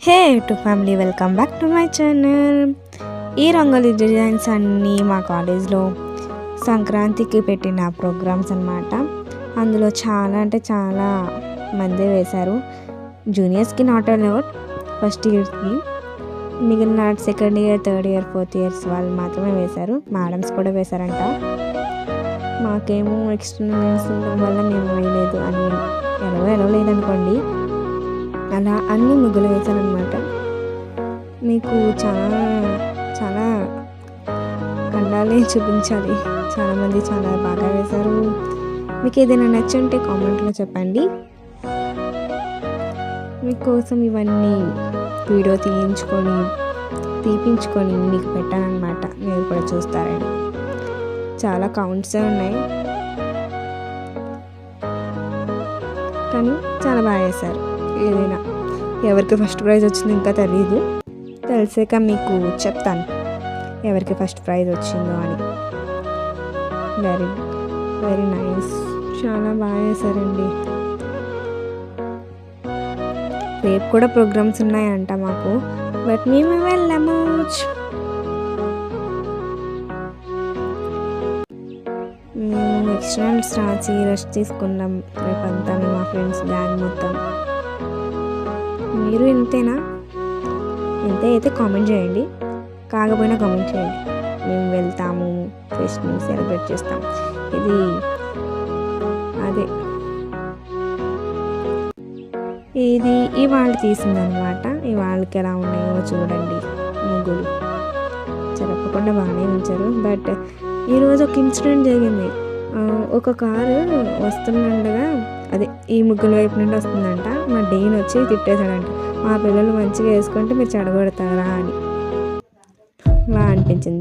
Hey to family, welcome back to my channel. ఈ rangoli designs అన్నీ మా కాలేజ్లో సంక్రాంతికి పెట్టిన ప్రోగ్రామ్స్ అన్నమాట. అందులో చాలా అంటే చాలా మంది వేశారు. జూనియర్స్కి నాట్ అలౌడ్, ఫస్ట్ ఇయర్స్కి, మిగిలిన second year, third year, fourth years వాళ్ళు మాత్రమే వేశారు. మేడమ్స్ కూడా వేశారంట. మాకేమో ఎక్స్టర్నల్స్ వల్ల మేము వేయలేదు అని ఎలా లేదనుకోండి. అలా అన్ని ముగ్గులు వేశారనమాట. మీకు చాలా చాలా కండాలే చూపించాలి. చాలామంది చాలా బాగా వేశారు. మీకు ఏదైనా నచ్చుంటే కామెంట్లో చెప్పండి. మీకోసం ఇవన్నీ వీడియో తీపించుకొని మీకు పెట్టానమాట. మీరు కూడా చూస్తారని. చాలా కౌంట్సే ఉన్నాయి, కానీ చాలా బాగా వేశారు. ఏదైనా ఎవరికి ఫస్ట్ ప్రైజ్ వచ్చిందో ఇంకా తెలిసాక మీకు చెప్తాను ఎవరికి ఫస్ట్ ప్రైజ్ వచ్చిందో అని. వెరీ వెరీ నైస్, చాలా బాగా వేశారండి. రేపు కూడా ప్రోగ్రామ్స్ ఉన్నాయంట మాకు, బట్ మేము వెళ్ళాము. మేము ఎక్స్టర్నల్స్ రాసి రెస్ట్ తీసుకున్నాం రేపంతా. మేము మా ఫ్రెండ్స్ గ్యాంగ్ మొత్తం. మీరు ఇంతేనా? ఇంతే అయితే కామెంట్ చేయండి, కాకపోయినా కామెంట్ చేయండి. మేము వెళ్తాము, ఫెస్ట్ని సెలబ్రేట్ చేస్తాం. ఇది ఇవాళ తీసిందనమాట. ఇవాళకి ఎలా ఉన్నాయో చూడండి. ముగ్గులు చెప్పకుండా బాగానే ఉంచారు. బట్ ఈరోజు ఒక ఇన్సిడెంట్ జరిగింది. ఒక కారు వస్తుండగా, ఈ ముగ్గుల వైపు నుండి వస్తుందంట. మా డీన్ వచ్చి తిట్టేశాడంట, మా పిల్లలు మంచిగా వేసుకుంటే మీరు చెడగొడతారా అని. బాగా అనిపించింది.